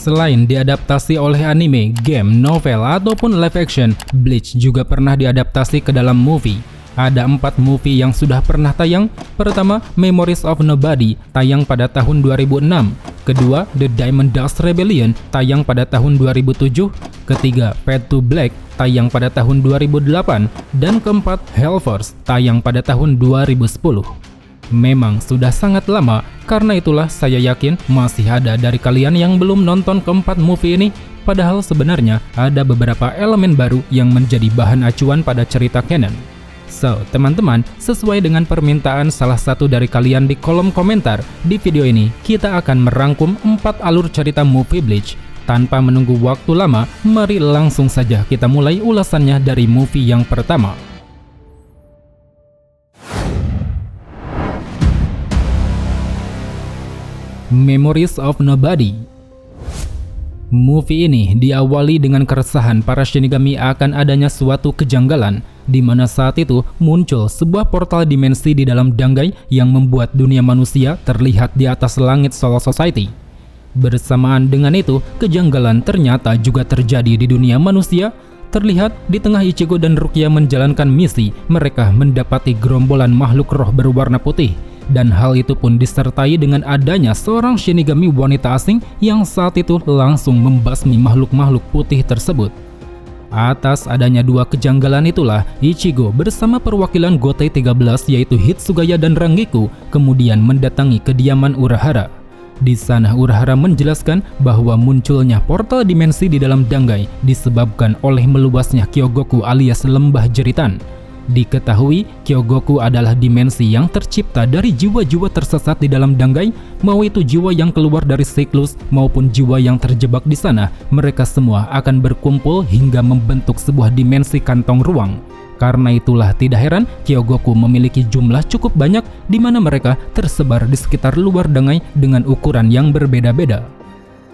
Selain diadaptasi oleh anime, game, novel, ataupun live action, Bleach juga pernah diadaptasi ke dalam movie. Ada 4 movie yang sudah pernah tayang. Pertama, Memories of Nobody, tayang pada tahun 2006. Kedua, The Diamond Dust Rebellion, tayang pada tahun 2007. Ketiga, Fade to Black, tayang pada tahun 2008. Dan keempat, Hellforce, tayang pada tahun 2010. Memang sudah sangat lama, karena itulah saya yakin masih ada dari kalian yang belum nonton keempat movie ini. Padahal sebenarnya ada beberapa elemen baru yang menjadi bahan acuan pada cerita canon. So, teman-teman, sesuai dengan permintaan salah satu dari kalian di kolom komentar, di video ini kita akan merangkum 4 alur cerita movie Bleach. Tanpa menunggu waktu lama, mari langsung saja kita mulai ulasannya dari movie yang pertama. Memories of Nobody. Movie ini diawali dengan keresahan para Shinigami akan adanya suatu kejanggalan, di mana saat itu muncul sebuah portal dimensi di dalam Dangai yang membuat dunia manusia terlihat di atas langit Soul Society. Bersamaan dengan itu, kejanggalan ternyata juga terjadi di dunia manusia. Terlihat di tengah Ichigo dan Rukia menjalankan misi, mereka mendapati gerombolan makhluk roh berwarna putih. Dan hal itu pun disertai dengan adanya seorang Shinigami wanita asing yang saat itu langsung membasmi makhluk-makhluk putih tersebut. Atas adanya 2 kejanggalan itulah, Ichigo bersama perwakilan Gotei 13 yaitu Hitsugaya dan Rangiku kemudian mendatangi kediaman Urahara. Di sana Urahara menjelaskan bahwa munculnya portal dimensi di dalam Dangai disebabkan oleh meluasnya Kyogoku alias lembah jeritan. Diketahui, Kyogoku adalah dimensi yang tercipta dari jiwa-jiwa tersesat di dalam Dangai, mau itu jiwa yang keluar dari siklus maupun jiwa yang terjebak di sana. Mereka semua akan berkumpul hingga membentuk sebuah dimensi kantong ruang. Karena itulah tidak heran Kyogoku memiliki jumlah cukup banyak di mana mereka tersebar di sekitar luar Dangai dengan ukuran yang berbeda-beda.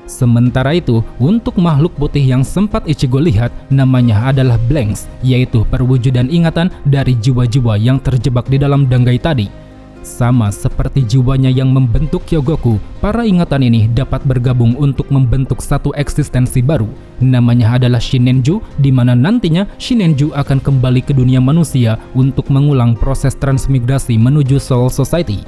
Sementara itu, untuk makhluk putih yang sempat Ichigo lihat, namanya adalah Blanks, yaitu perwujudan ingatan dari jiwa-jiwa yang terjebak di dalam Dangai tadi. Sama seperti jiwanya yang membentuk Kyogoku, para ingatan ini dapat bergabung untuk membentuk satu eksistensi baru. Namanya adalah Shinenju, di mana nantinya Shinenju akan kembali ke dunia manusia untuk mengulang proses transmigrasi menuju Soul Society.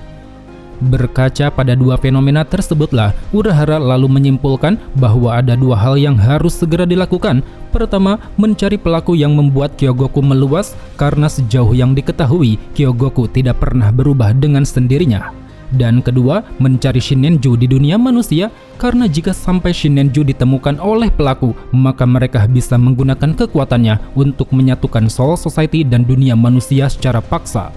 Berkaca pada 2 fenomena tersebutlah, Urahara lalu menyimpulkan bahwa ada 2 hal yang harus segera dilakukan. Pertama, mencari pelaku yang membuat Kyogoku meluas, karena sejauh yang diketahui, Kyogoku tidak pernah berubah dengan sendirinya. Dan kedua, mencari Shinenju di dunia manusia, karena jika sampai Shinenju ditemukan oleh pelaku, maka mereka bisa menggunakan kekuatannya untuk menyatukan Soul Society dan dunia manusia secara paksa.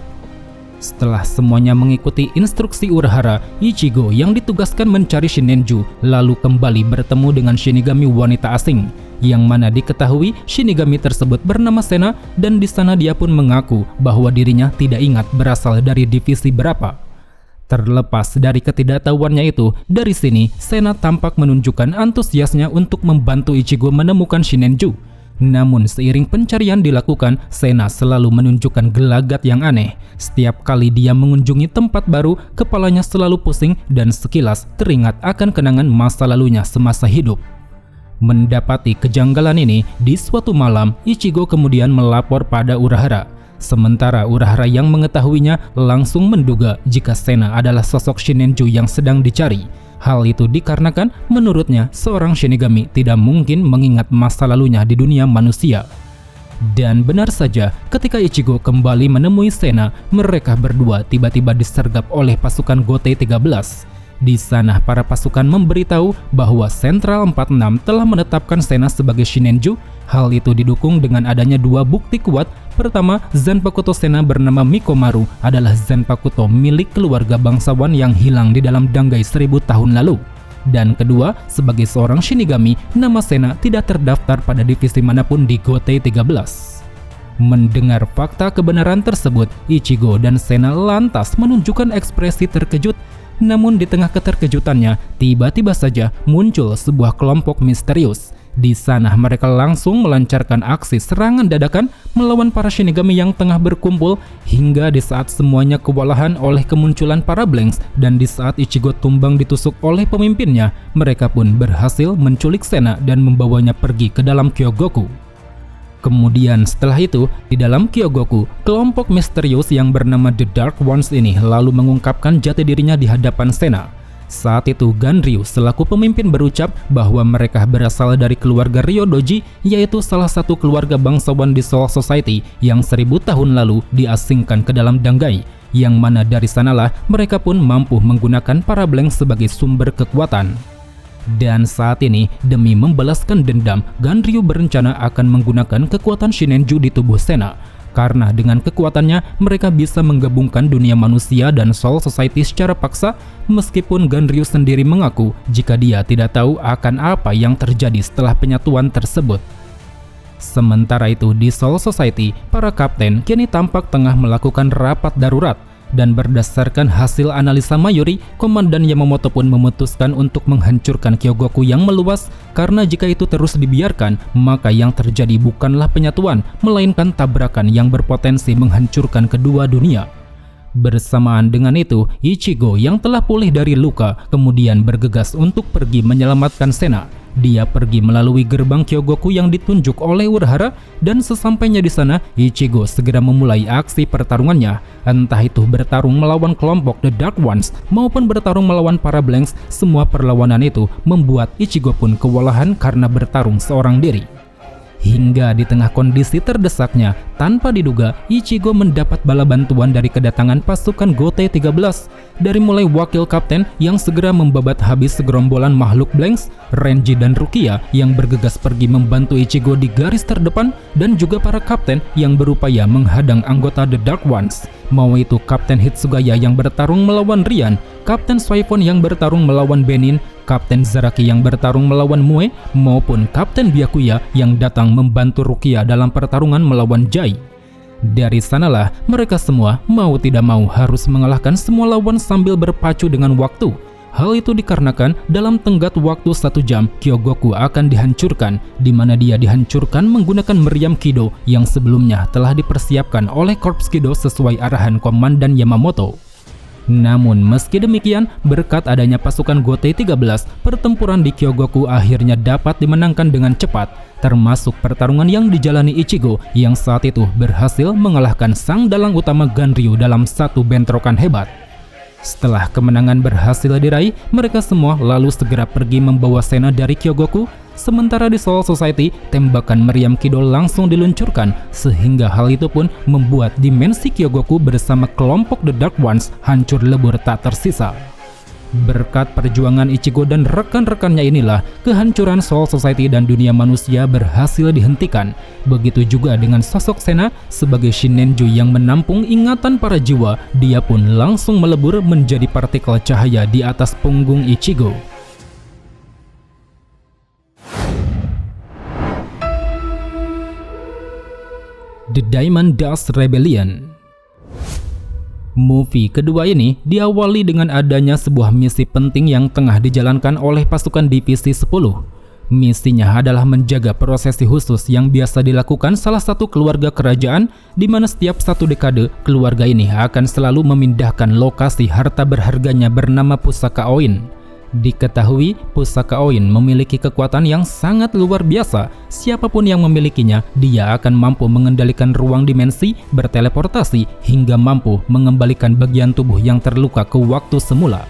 Setelah semuanya mengikuti instruksi Urahara, Ichigo yang ditugaskan mencari Shinenju lalu kembali bertemu dengan Shinigami wanita asing, yang mana diketahui Shinigami tersebut bernama Sena, dan di sana dia pun mengaku bahwa dirinya tidak ingat berasal dari divisi berapa. Terlepas dari ketidaktahuannya itu, dari sini Sena tampak menunjukkan antusiasnya untuk membantu Ichigo menemukan Shinenju. Namun seiring pencarian dilakukan, Sena selalu menunjukkan gelagat yang aneh. Setiap kali dia mengunjungi tempat baru, kepalanya selalu pusing dan sekilas teringat akan kenangan masa lalunya semasa hidup. Mendapati kejanggalan ini, di suatu malam Ichigo kemudian melapor pada Urahara. Sementara Urahara yang mengetahuinya langsung menduga jika Sena adalah sosok Shinenju yang sedang dicari. Hal itu dikarenakan menurutnya seorang Shinigami tidak mungkin mengingat masa lalunya di dunia manusia. Dan benar saja, ketika Ichigo kembali menemui Sena, mereka berdua tiba-tiba disergap oleh pasukan Gotei 13. Di sana para pasukan memberitahu bahwa Sentral 46 telah menetapkan Sena sebagai Shinenju. Hal itu didukung dengan adanya 2 bukti kuat. Pertama, Zanpakuto Sena bernama Mikomaru adalah Zanpakuto milik keluarga bangsawan yang hilang di dalam Dangai 1000 tahun lalu. Dan kedua, sebagai seorang Shinigami, nama Sena tidak terdaftar pada divisi manapun di Gotei 13. Mendengar fakta kebenaran tersebut, Ichigo dan Sena lantas menunjukkan ekspresi terkejut. Namun di tengah keterkejutannya, tiba-tiba saja muncul sebuah kelompok misterius. Di sana mereka langsung melancarkan aksi serangan dadakan melawan para Shinigami yang tengah berkumpul hingga di saat semuanya kewalahan oleh kemunculan para Blanks dan di saat Ichigo tumbang ditusuk oleh pemimpinnya, mereka pun berhasil menculik Sena dan membawanya pergi ke dalam Kyogoku. Kemudian setelah itu, di dalam Kyogoku, kelompok misterius yang bernama The Dark Ones ini lalu mengungkapkan jati dirinya di hadapan Sena. Saat itu Ganryu selaku pemimpin berucap bahwa mereka berasal dari keluarga Ryodoji, yaitu salah satu keluarga bangsawan di Soul Society yang 1000 tahun lalu diasingkan ke dalam Dangai, yang mana dari sanalah mereka pun mampu menggunakan para Blanks sebagai sumber kekuatan. Dan saat ini, demi membalaskan dendam, Ganryu berencana akan menggunakan kekuatan Shinenju di tubuh Sena. Karena dengan kekuatannya, mereka bisa menggabungkan dunia manusia dan Soul Society secara paksa, meskipun Ganryu sendiri mengaku jika dia tidak tahu akan apa yang terjadi setelah penyatuan tersebut. Sementara itu di Soul Society, para kapten kini tampak tengah melakukan rapat darurat. Dan berdasarkan hasil analisa Mayuri, Komandan Yamamoto pun memutuskan untuk menghancurkan Kyogoku yang meluas karena jika itu terus dibiarkan, maka yang terjadi bukanlah penyatuan, melainkan tabrakan yang berpotensi menghancurkan kedua dunia. Bersamaan dengan itu, Ichigo yang telah pulih dari luka kemudian bergegas untuk pergi menyelamatkan Sena. Dia pergi melalui gerbang Kyogoku yang ditunjuk oleh Urahara dan sesampainya di sana, Ichigo segera memulai aksi pertarungannya. Entah itu bertarung melawan kelompok The Dark Ones maupun bertarung melawan para Blanks, semua perlawanan itu membuat Ichigo pun kewalahan karena bertarung seorang diri. Hingga di tengah kondisi terdesaknya, tanpa diduga, Ichigo mendapat bala bantuan dari kedatangan pasukan Gote 13. Dari mulai wakil kapten yang segera membabat habis segerombolan makhluk Blanks, Renji dan Rukia yang bergegas pergi membantu Ichigo di garis terdepan, dan juga para kapten yang berupaya menghadang anggota The Dark Ones. Mau itu Kapten Hitsugaya yang bertarung melawan Rian, Kapten Swaifon yang bertarung melawan Benin, Kapten Zaraki yang bertarung melawan Mue, maupun Kapten Byakuya yang datang membantu Rukia dalam pertarungan melawan Jai. Dari sanalah mereka semua mau tidak mau harus mengalahkan semua lawan sambil berpacu dengan waktu. Hal itu dikarenakan dalam tenggat waktu 1 jam Kyogoku akan dihancurkan, di mana dia dihancurkan menggunakan meriam Kido yang sebelumnya telah dipersiapkan oleh Korps Kido sesuai arahan Komandan Yamamoto. Namun meski demikian, berkat adanya pasukan Gote 13, pertempuran di Kyogoku akhirnya dapat dimenangkan dengan cepat, termasuk pertarungan yang dijalani Ichigo yang saat itu berhasil mengalahkan sang dalang utama Ganryu dalam satu bentrokan hebat. Setelah kemenangan berhasil diraih, mereka semua lalu segera pergi membawa Sena dari Kyogoku. Sementara di Soul Society, tembakan meriam Kido langsung diluncurkan, sehingga hal itu pun membuat dimensi Kyogoku bersama kelompok The Dark Ones hancur lebur tak tersisa. Berkat perjuangan Ichigo dan rekan-rekannya inilah, kehancuran Soul Society dan dunia manusia berhasil dihentikan. Begitu juga dengan sosok Sena sebagai Shinenju yang menampung ingatan para jiwa, dia pun langsung melebur menjadi partikel cahaya di atas punggung Ichigo. The Diamond Dust Rebellion. Movie kedua ini diawali dengan adanya sebuah misi penting yang tengah dijalankan oleh pasukan Divisi 10. Misinya adalah menjaga prosesi khusus yang biasa dilakukan salah satu keluarga kerajaan, di mana setiap 1 dekade keluarga ini akan selalu memindahkan lokasi harta berharganya bernama Pusaka Oin. Diketahui Pusaka Oin memiliki kekuatan yang sangat luar biasa. Siapapun yang memilikinya, dia akan mampu mengendalikan ruang dimensi, berteleportasi, hingga mampu mengembalikan bagian tubuh yang terluka ke waktu semula.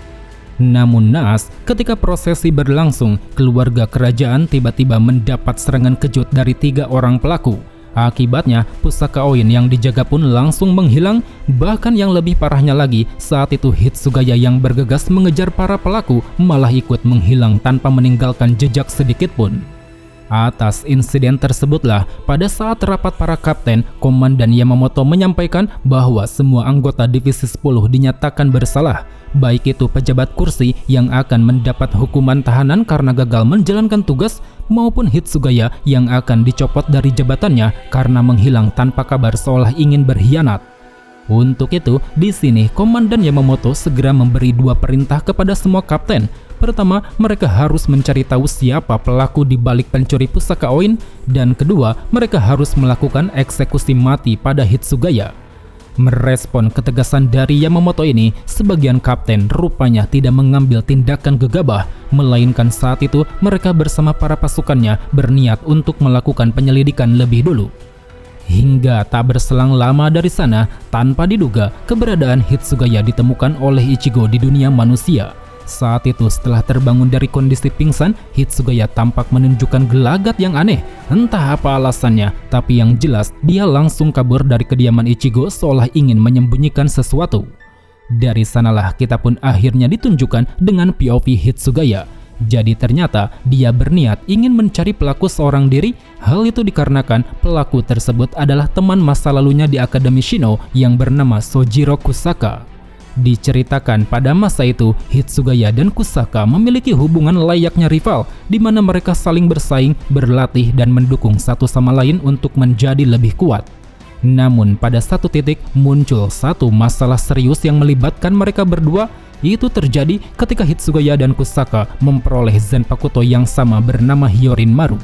Namun naas, ketika prosesi berlangsung, keluarga kerajaan tiba-tiba mendapat serangan kejut dari 3 orang pelaku. Akibatnya, Pusaka Oin yang dijaga pun langsung menghilang. Bahkan yang lebih parahnya lagi, saat itu Hitsugaya yang bergegas mengejar para pelaku malah ikut menghilang tanpa meninggalkan jejak sedikit pun. Atas insiden tersebutlah, pada saat rapat para kapten, Komandan Yamamoto menyampaikan bahwa semua anggota Divisi 10 dinyatakan bersalah, baik itu pejabat kursi yang akan mendapat hukuman tahanan karena gagal menjalankan tugas, maupun Hitsugaya yang akan dicopot dari jabatannya karena menghilang tanpa kabar seolah ingin berkhianat. Untuk itu, di sini Komandan Yamamoto segera memberi 2 perintah kepada semua kapten. Pertama, mereka harus mencari tahu siapa pelaku di balik pencuri pusaka Oin, dan kedua, mereka harus melakukan eksekusi mati pada Hitsugaya. Merespon ketegasan dari Yamamoto ini, sebagian kapten rupanya tidak mengambil tindakan gegabah, melainkan saat itu mereka bersama para pasukannya berniat untuk melakukan penyelidikan lebih dulu. Hingga tak berselang lama dari sana, tanpa diduga, keberadaan Hitsugaya ditemukan oleh Ichigo di dunia manusia. Saat itu setelah terbangun dari kondisi pingsan, Hitsugaya tampak menunjukkan gelagat yang aneh. Entah apa alasannya, tapi yang jelas dia langsung kabur dari kediaman Ichigo seolah ingin menyembunyikan sesuatu. Dari sanalah kita pun akhirnya ditunjukkan dengan POV Hitsugaya. Jadi ternyata dia berniat ingin mencari pelaku seorang diri. Hal itu dikarenakan pelaku tersebut adalah teman masa lalunya di Akademi Shino yang bernama Sojiro Kusaka. Diceritakan pada masa itu, Hitsugaya dan Kusaka memiliki hubungan layaknya rival, di mana mereka saling bersaing, berlatih, dan mendukung satu sama lain untuk menjadi lebih kuat. Namun pada satu titik muncul satu masalah serius yang melibatkan mereka berdua. Itu terjadi ketika Hitsugaya dan Kusaka memperoleh Zanpakuto yang sama bernama Hyorin Maru.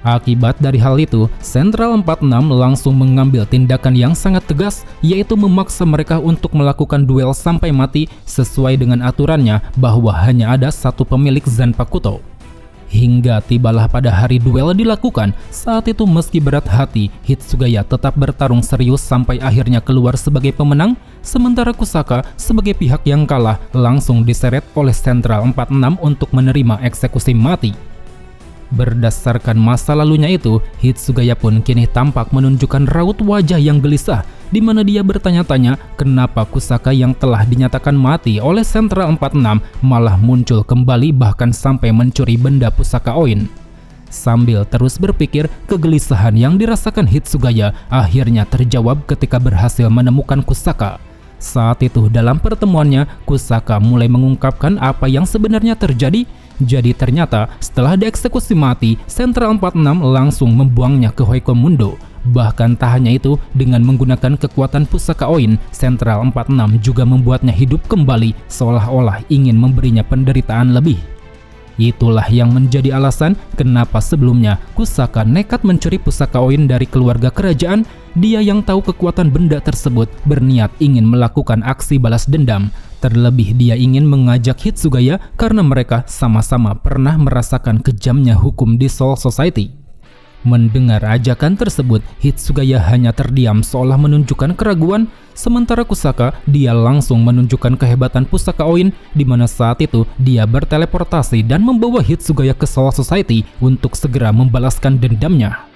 Akibat dari hal itu, Sentral 46 langsung mengambil tindakan yang sangat tegas, yaitu memaksa mereka untuk melakukan duel sampai mati sesuai dengan aturannya bahwa hanya ada satu pemilik Zanpakuto. Hingga tibalah pada hari duel dilakukan. Saat itu meski berat hati, Hitsugaya tetap bertarung serius sampai akhirnya keluar sebagai pemenang, sementara Kusaka sebagai pihak yang kalah langsung diseret oleh Sentral 46 untuk menerima eksekusi mati. Berdasarkan masa lalunya itu, Hitsugaya pun kini tampak menunjukkan raut wajah yang gelisah, di mana dia bertanya-tanya kenapa Kusaka yang telah dinyatakan mati oleh Sentral 46 malah muncul kembali bahkan sampai mencuri benda pusaka Oin. Sambil terus berpikir, kegelisahan yang dirasakan Hitsugaya akhirnya terjawab ketika berhasil menemukan Kusaka. Saat itu dalam pertemuannya, Kusaka mulai mengungkapkan apa yang sebenarnya terjadi. Jadi ternyata setelah dieksekusi mati, Sentral 46 langsung membuangnya ke Hoikomundo. Bahkan tak hanya itu, dengan menggunakan kekuatan pusaka Oin, Sentral 46 juga membuatnya hidup kembali seolah-olah ingin memberinya penderitaan lebih. Itulah yang menjadi alasan kenapa sebelumnya Kusaka nekat mencuri pusaka Oin dari keluarga kerajaan. Dia yang tahu kekuatan benda tersebut berniat ingin melakukan aksi balas dendam. Terlebih dia ingin mengajak Hitsugaya karena mereka sama-sama pernah merasakan kejamnya hukum di Soul Society. Mendengar ajakan tersebut, Hitsugaya hanya terdiam seolah menunjukkan keraguan, sementara Kusaka dia langsung menunjukkan kehebatan pusaka Oin, di mana saat itu dia berteleportasi dan membawa Hitsugaya ke Soul Society untuk segera membalaskan dendamnya.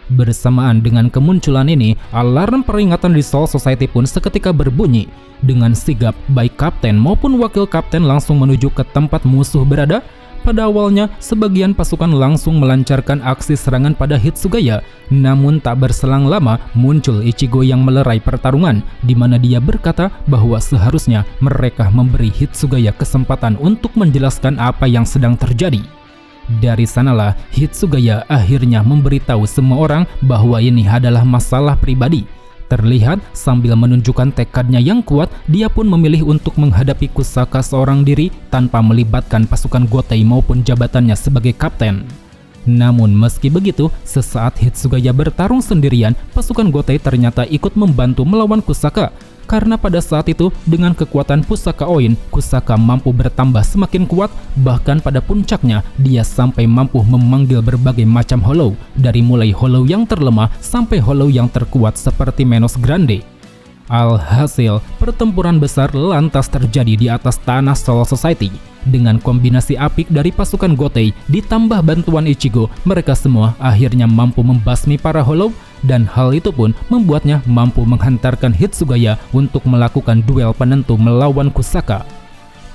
Bersamaan dengan kemunculan ini, alarm peringatan di Soul Society pun seketika berbunyi. Dengan sigap, baik kapten maupun wakil kapten langsung menuju ke tempat musuh berada. Pada awalnya, sebagian pasukan langsung melancarkan aksi serangan pada Hitsugaya. Namun tak berselang lama, muncul Ichigo yang melerai pertarungan, di mana dia berkata bahwa seharusnya mereka memberi Hitsugaya kesempatan untuk menjelaskan apa yang sedang terjadi. Dari sanalah Hitsugaya akhirnya memberitahu semua orang bahwa ini adalah masalah pribadi. Terlihat sambil menunjukkan tekadnya yang kuat, dia pun memilih untuk menghadapi Kusaka seorang diri tanpa melibatkan pasukan Gotei maupun jabatannya sebagai kapten. Namun meski begitu, sesaat Hitsugaya bertarung sendirian, pasukan Gotei ternyata ikut membantu melawan Kusaka. Karena pada saat itu, dengan kekuatan pusaka Oin, Kusaka mampu bertambah semakin kuat, bahkan pada puncaknya, dia sampai mampu memanggil berbagai macam hollow, dari mulai hollow yang terlemah sampai hollow yang terkuat seperti Menos Grande. Alhasil, pertempuran besar lantas terjadi di atas tanah Soul Society. Dengan kombinasi apik dari pasukan Gotei ditambah bantuan Ichigo, mereka semua akhirnya mampu membasmi para hollow, dan hal itu pun membuatnya mampu menghantarkan Hitsugaya untuk melakukan duel penentu melawan Kusaka.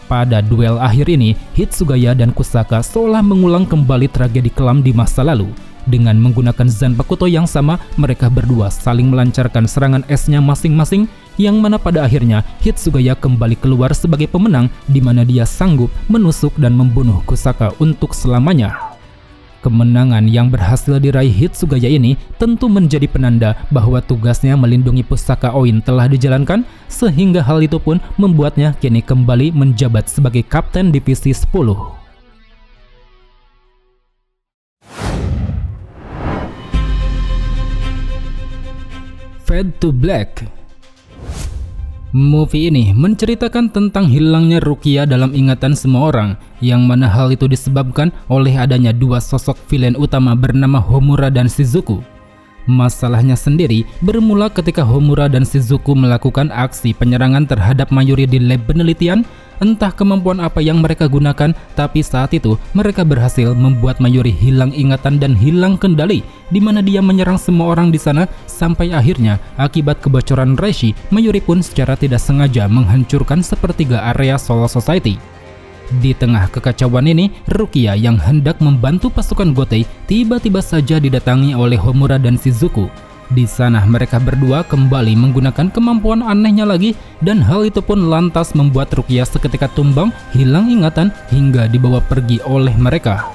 Pada duel akhir ini, Hitsugaya dan Kusaka seolah mengulang kembali tragedi kelam di masa lalu. Dengan menggunakan Zanpakuto yang sama, mereka berdua saling melancarkan serangan esnya masing-masing, yang mana pada akhirnya Hitsugaya kembali keluar sebagai pemenang, di mana dia sanggup menusuk dan membunuh Kusaka untuk selamanya. Kemenangan yang berhasil diraih Hitsugaya ini tentu menjadi penanda bahwa tugasnya melindungi pusaka Oin telah dijalankan, sehingga hal itu pun membuatnya kini kembali menjabat sebagai Kapten Divisi 10. Fade to Black. Movie ini menceritakan tentang hilangnya Rukia dalam ingatan semua orang, yang mana hal itu disebabkan oleh adanya dua sosok villain utama bernama Homura dan Shizuku. Masalahnya sendiri bermula ketika Homura dan Shizuku melakukan aksi penyerangan terhadap Mayuri di lab penelitian. Entah kemampuan apa yang mereka gunakan, tapi saat itu mereka berhasil membuat Mayuri hilang ingatan dan hilang kendali, di mana dia menyerang semua orang di sana, sampai akhirnya akibat kebocoran Reishi, Mayuri pun secara tidak sengaja menghancurkan sepertiga area Soul Society. Di tengah kekacauan ini, Rukia yang hendak membantu pasukan Gotei tiba-tiba saja didatangi oleh Homura dan Shizuku. Di sana mereka berdua kembali menggunakan kemampuan anehnya lagi, dan hal itu pun lantas membuat Rukia seketika tumbang, hilang ingatan hingga dibawa pergi oleh mereka.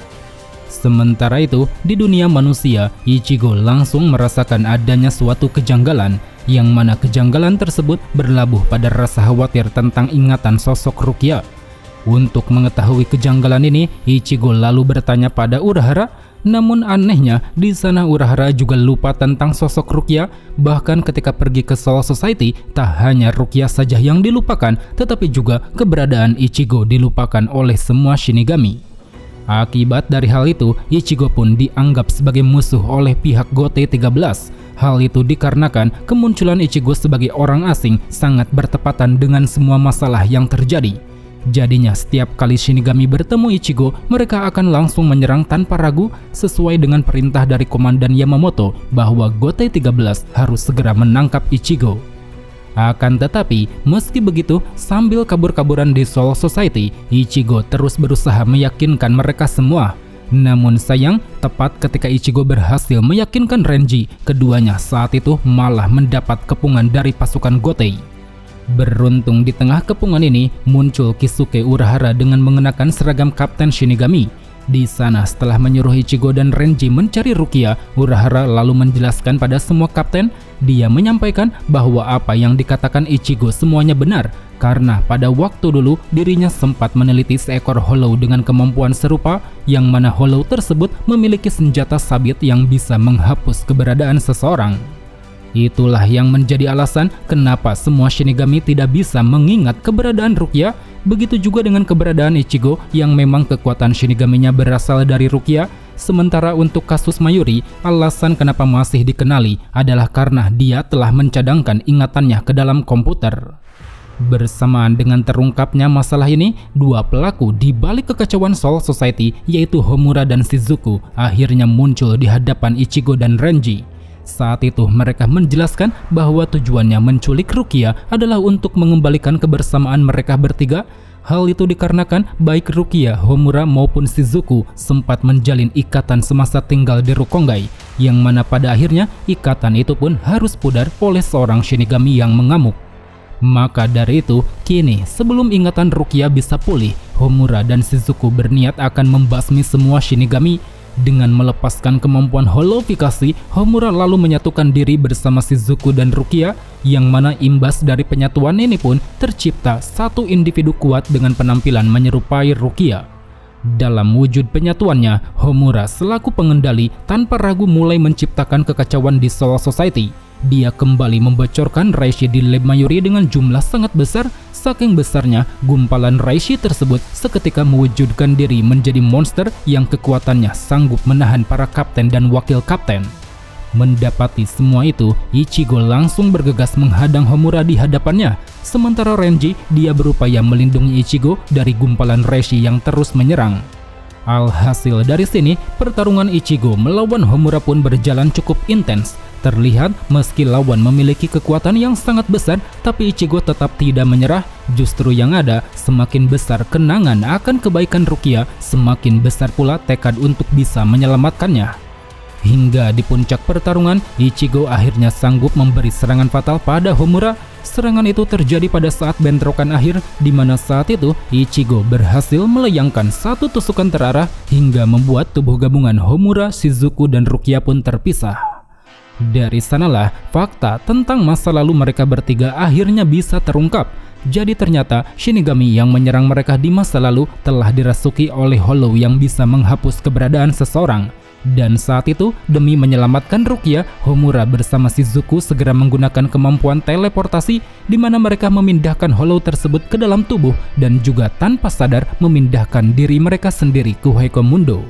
Sementara itu, di dunia manusia, Ichigo langsung merasakan adanya suatu kejanggalan, yang mana kejanggalan tersebut berlabuh pada rasa khawatir tentang ingatan sosok Rukia. Untuk mengetahui kejanggalan ini, Ichigo lalu bertanya pada Urahara. Namun anehnya, di sana Urahara juga lupa tentang sosok Rukia. Bahkan ketika pergi ke Soul Society, tak hanya Rukia saja yang dilupakan, tetapi juga keberadaan Ichigo dilupakan oleh semua Shinigami. Akibat dari hal itu, Ichigo pun dianggap sebagai musuh oleh pihak Gotei 13. Hal itu dikarenakan kemunculan Ichigo sebagai orang asing sangat bertepatan dengan semua masalah yang terjadi. Jadinya setiap kali Shinigami bertemu Ichigo, mereka akan langsung menyerang tanpa ragu sesuai dengan perintah dari Komandan Yamamoto bahwa Gotei 13 harus segera menangkap Ichigo. Akan tetapi, meski begitu, sambil kabur-kaburan di Soul Society, Ichigo terus berusaha meyakinkan mereka semua. Namun sayang, tepat ketika Ichigo berhasil meyakinkan Renji, keduanya saat itu malah mendapat kepungan dari pasukan Gotei. Beruntung di tengah kepungan ini muncul Kisuke Urahara dengan mengenakan seragam Kapten Shinigami. Di sana setelah menyuruh Ichigo dan Renji mencari Rukia, Urahara lalu menjelaskan pada semua kapten. Dia menyampaikan bahwa apa yang dikatakan Ichigo semuanya benar, karena pada waktu dulu dirinya sempat meneliti seekor Hollow dengan kemampuan serupa, yang mana Hollow tersebut memiliki senjata sabit yang bisa menghapus keberadaan seseorang. Itulah yang menjadi alasan kenapa semua Shinigami tidak bisa mengingat keberadaan Rukia. Begitu juga dengan keberadaan Ichigo yang memang kekuatan Shinigaminya berasal dari Rukia. Sementara untuk kasus Mayuri, alasan kenapa masih dikenali adalah karena dia telah mencadangkan ingatannya ke dalam komputer. Bersamaan dengan terungkapnya masalah ini, dua pelaku di balik kekacauan Soul Society yaitu Homura dan Shizuku akhirnya muncul di hadapan Ichigo dan Renji. Saat itu mereka menjelaskan bahwa tujuannya menculik Rukia adalah untuk mengembalikan kebersamaan mereka bertiga. Hal itu dikarenakan baik Rukia, Homura maupun Shizuku sempat menjalin ikatan semasa tinggal di Rukongai, yang mana pada akhirnya ikatan itu pun harus pudar oleh seorang Shinigami yang mengamuk. Maka dari itu, kini sebelum ingatan Rukia bisa pulih, Homura dan Shizuku berniat akan membasmi semua Shinigami. Dengan melepaskan kemampuan holofikasi, Homura lalu menyatukan diri bersama Shizuku dan Rukia, yang mana imbas dari penyatuan ini pun tercipta satu individu kuat dengan penampilan menyerupai Rukia. Dalam wujud penyatuannya, Homura selaku pengendali tanpa ragu mulai menciptakan kekacauan di Soul Society. Dia kembali membocorkan Reishi di lab Mayuri dengan jumlah sangat besar. Saking besarnya, gumpalan Reishi tersebut seketika mewujudkan diri menjadi monster yang kekuatannya sanggup menahan para kapten dan wakil kapten. Mendapati semua itu, Ichigo langsung bergegas menghadang Homura di hadapannya. Sementara Renji, dia berupaya melindungi Ichigo dari gumpalan Reishi yang terus menyerang. Alhasil dari sini, pertarungan Ichigo melawan Homura pun berjalan cukup intens. Terlihat meski lawan memiliki kekuatan yang sangat besar, tapi Ichigo tetap tidak menyerah. Justru yang ada, semakin besar kenangan akan kebaikan Rukia, semakin besar pula tekad untuk bisa menyelamatkannya. Hingga di puncak pertarungan, Ichigo akhirnya sanggup memberi serangan fatal pada Homura. Serangan itu terjadi pada saat bentrokan akhir, di mana saat itu Ichigo berhasil melayangkan satu tusukan terarah hingga membuat tubuh gabungan Homura, Shizuku, dan Rukia pun terpisah. Dari sanalah fakta tentang masa lalu mereka bertiga akhirnya bisa terungkap. Jadi ternyata Shinigami yang menyerang mereka di masa lalu telah dirasuki oleh Hollow yang bisa menghapus keberadaan seseorang. Dan saat itu, demi menyelamatkan Rukia, Homura bersama Shizuku segera menggunakan kemampuan teleportasi di mana mereka memindahkan Hollow tersebut ke dalam tubuh dan juga tanpa sadar memindahkan diri mereka sendiri ke Hueco-Mundo.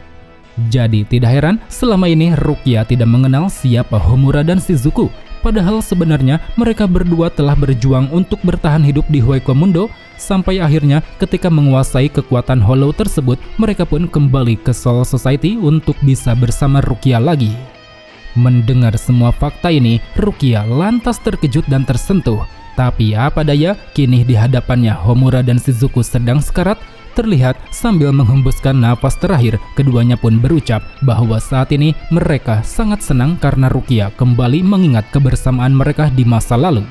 Jadi tidak heran selama ini Rukia tidak mengenal siapa Homura dan Shizuku. Padahal sebenarnya mereka berdua telah berjuang untuk bertahan hidup di Hueco-Mundo sampai akhirnya ketika menguasai kekuatan Hollow tersebut, mereka pun kembali ke Soul Society untuk bisa bersama Rukia lagi. Mendengar semua fakta ini, Rukia lantas terkejut dan tersentuh. Tapi apa daya, kini di hadapannya Homura dan Shizuku sedang sekarat. Terlihat sambil menghembuskan nafas terakhir, keduanya pun berucap bahwa saat ini mereka sangat senang karena Rukia kembali mengingat kebersamaan mereka di masa lalu.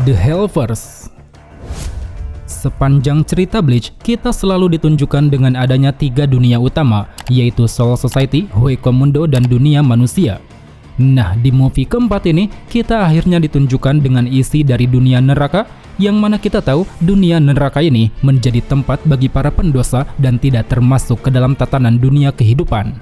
The Hellverse. Sepanjang cerita Bleach, kita selalu ditunjukkan dengan adanya 3 dunia utama, yaitu Soul Society, Hueco-Mundo, dan dunia manusia. Nah, di movie keempat ini, kita akhirnya ditunjukkan dengan isi dari dunia neraka, yang mana kita tahu dunia neraka ini menjadi tempat bagi para pendosa dan tidak termasuk ke dalam tatanan dunia kehidupan.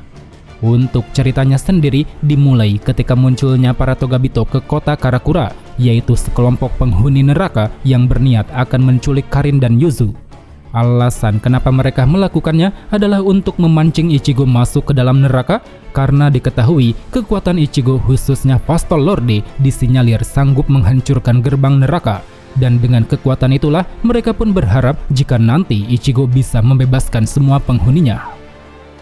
Untuk ceritanya sendiri dimulai ketika munculnya para Togabito ke kota Karakura, yaitu sekelompok penghuni neraka yang berniat akan menculik Karin dan Yuzu. Alasan kenapa mereka melakukannya adalah untuk memancing Ichigo masuk ke dalam neraka, karena diketahui kekuatan Ichigo khususnya Vasto Lorde disinyalir sanggup menghancurkan gerbang neraka. Dan dengan kekuatan itulah mereka pun berharap jika nanti Ichigo bisa membebaskan semua penghuninya.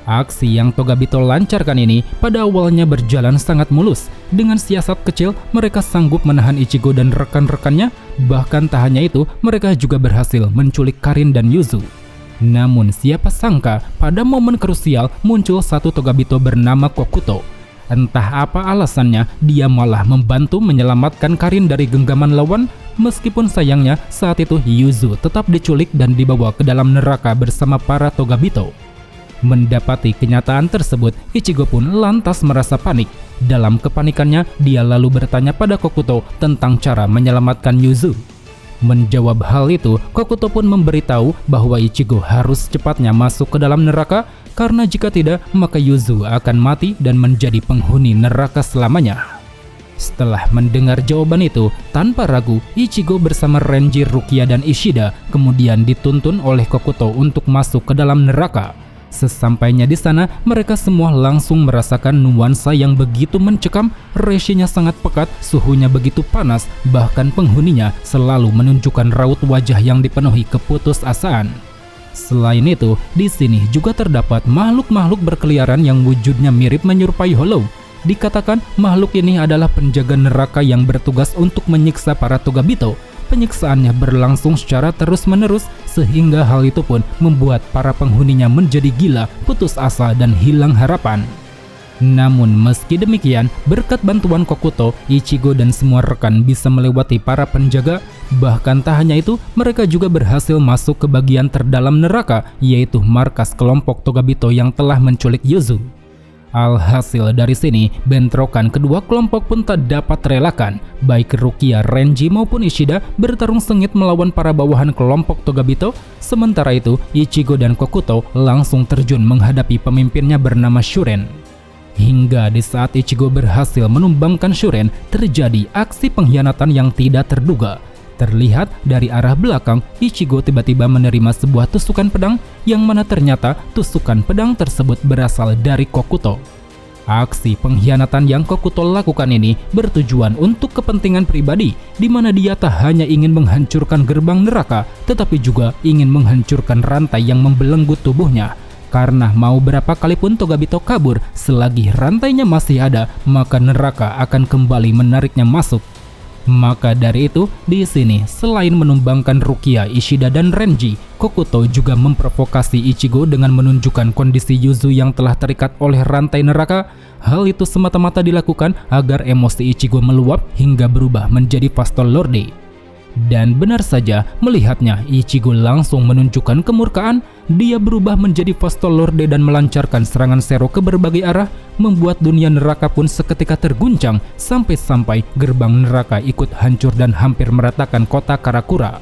Aksi yang Togabito lancarkan ini pada awalnya berjalan sangat mulus. Dengan siasat kecil, mereka sanggup menahan Ichigo dan rekan-rekannya. Bahkan tak hanya itu, mereka juga berhasil menculik Karin dan Yuzu. Namun siapa sangka, pada momen krusial muncul satu Togabito bernama Kokuto. Entah apa alasannya, dia malah membantu menyelamatkan Karin dari genggaman lawan. Meskipun sayangnya saat itu Yuzu tetap diculik dan dibawa ke dalam neraka bersama para Togabito. Mendapati kenyataan tersebut, Ichigo pun lantas merasa panik. Dalam kepanikannya, dia lalu bertanya pada Kokuto tentang cara menyelamatkan Yuzu. Menjawab hal itu, Kokuto pun memberitahu bahwa Ichigo harus cepatnya masuk ke dalam neraka, karena jika tidak, maka Yuzu akan mati dan menjadi penghuni neraka selamanya. Setelah mendengar jawaban itu, tanpa ragu, Ichigo bersama Renji, Rukia, dan Ishida kemudian dituntun oleh Kokuto untuk masuk ke dalam neraka. Sesampainya di sana, mereka semua langsung merasakan nuansa yang begitu mencekam, resinya sangat pekat, suhunya begitu panas, bahkan penghuninya selalu menunjukkan raut wajah yang dipenuhi keputusasaan. Selain itu, di sini juga terdapat makhluk-makhluk berkeliaran yang wujudnya mirip menyerupai Hollow. Dikatakan makhluk ini adalah penjaga neraka yang bertugas untuk menyiksa para Togabito. Penyiksaannya berlangsung secara terus-menerus sehingga hal itu pun membuat para penghuninya menjadi gila, putus asa, dan hilang harapan. Namun meski demikian, berkat bantuan Kokuto, Ichigo dan semua rekan bisa melewati para penjaga. Bahkan tak hanya itu, mereka juga berhasil masuk ke bagian terdalam neraka, yaitu markas kelompok Togabito yang telah menculik Yuzu. Alhasil dari sini, bentrokan kedua kelompok pun tak dapat terelakkan. Baik Rukia, Renji maupun Ishida bertarung sengit melawan para bawahan kelompok Togabito. Sementara itu, Ichigo dan Kokuto langsung terjun menghadapi pemimpinnya bernama Shuren. Hingga di saat Ichigo berhasil menumbangkan Shuren, terjadi aksi pengkhianatan yang tidak terduga. Terlihat dari arah belakang, Ichigo tiba-tiba menerima sebuah tusukan pedang yang mana ternyata tusukan pedang tersebut berasal dari Kokuto. Aksi pengkhianatan yang Kokuto lakukan ini bertujuan untuk kepentingan pribadi, di mana dia tak hanya ingin menghancurkan gerbang neraka, tetapi juga ingin menghancurkan rantai yang membelenggu tubuhnya. Karena mau berapa kali pun Togabito kabur, selagi rantainya masih ada, maka neraka akan kembali menariknya masuk. Maka dari itu, di sini selain menumbangkan Rukia, Ishida, dan Renji, Kokuto juga memprovokasi Ichigo dengan menunjukkan kondisi Yuzu yang telah terikat oleh rantai neraka. Hal itu semata-mata dilakukan agar emosi Ichigo meluap hingga berubah menjadi Vasto Lorde. Dan benar saja, melihatnya Ichigo langsung menunjukkan kemurkaan. Dia berubah menjadi Vasto Lorde dan melancarkan serangan Zero ke berbagai arah, membuat dunia neraka pun seketika terguncang sampai-sampai gerbang neraka ikut hancur dan hampir meratakan kota Karakura.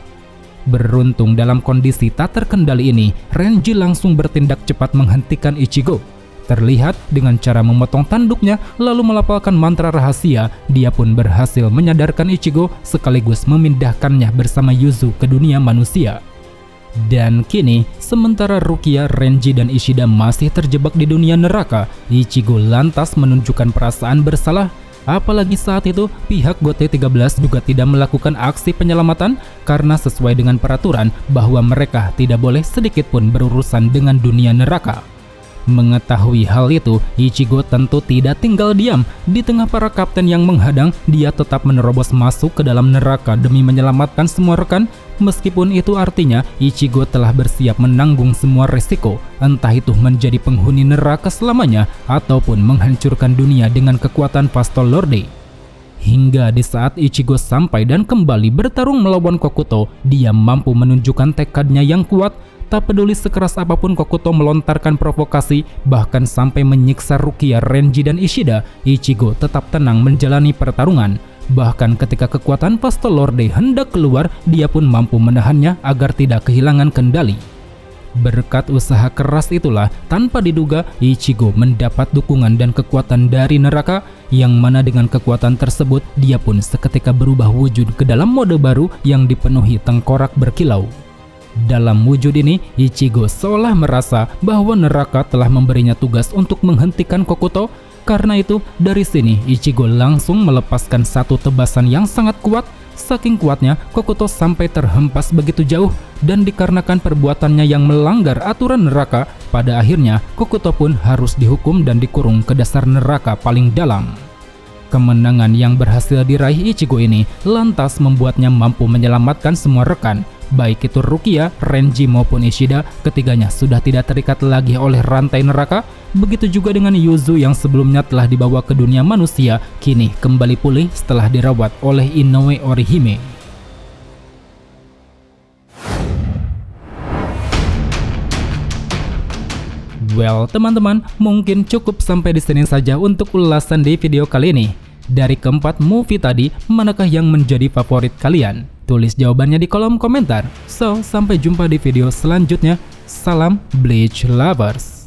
Beruntung dalam kondisi tak terkendali ini, Renji langsung bertindak cepat menghentikan Ichigo. Terlihat dengan cara memotong tanduknya lalu melafalkan mantra rahasia, dia pun berhasil menyadarkan Ichigo sekaligus memindahkannya bersama Yuzu ke dunia manusia. Dan kini, sementara Rukia, Renji, dan Ishida masih terjebak di dunia neraka, Ichigo lantas menunjukkan perasaan bersalah. Apalagi saat itu, pihak GOT13 juga tidak melakukan aksi penyelamatan karena sesuai dengan peraturan bahwa mereka tidak boleh sedikit pun berurusan dengan dunia neraka. Mengetahui hal itu, Ichigo tentu tidak tinggal diam. Di tengah para kapten yang menghadang, dia tetap menerobos masuk ke dalam neraka demi menyelamatkan semua rekan. Meskipun itu artinya Ichigo telah bersiap menanggung semua resiko, entah itu menjadi penghuni neraka selamanya ataupun menghancurkan dunia dengan kekuatan Vasto Lorde. Hingga di saat Ichigo sampai dan kembali bertarung melawan Kokuto, dia mampu menunjukkan tekadnya yang kuat. Tak peduli sekeras apapun Kokuto melontarkan provokasi, bahkan sampai menyiksa Rukia, Renji, dan Ishida, Ichigo tetap tenang menjalani pertarungan. Bahkan ketika kekuatan Vasto Lorde hendak keluar, dia pun mampu menahannya agar tidak kehilangan kendali. Berkat usaha keras itulah, tanpa diduga Ichigo mendapat dukungan dan kekuatan dari neraka, yang mana dengan kekuatan tersebut dia pun seketika berubah wujud ke dalam mode baru yang dipenuhi tengkorak berkilau. Dalam wujud ini, Ichigo seolah merasa bahwa neraka telah memberinya tugas untuk menghentikan Kokuto. Karena itu, dari sini Ichigo langsung melepaskan satu tebasan yang sangat kuat. Saking kuatnya, Kokuto sampai terhempas begitu jauh, dan dikarenakan perbuatannya yang melanggar aturan neraka, pada akhirnya Kokuto pun harus dihukum dan dikurung ke dasar neraka paling dalam. Kemenangan yang berhasil diraih Ichigo ini lantas membuatnya mampu menyelamatkan semua rekan. Baik itu Rukia, Renji, maupun Ishida, ketiganya sudah tidak terikat lagi oleh rantai neraka. Begitu juga dengan Yuzu yang sebelumnya telah dibawa ke dunia manusia, kini kembali pulih setelah dirawat oleh Inoue Orihime. Well, teman-teman, mungkin cukup sampai di sini saja untuk ulasan di video kali ini. Dari keempat movie tadi, manakah yang menjadi favorit kalian? Tulis jawabannya di kolom komentar. So, sampai jumpa di video selanjutnya. Salam Bleach Lovers.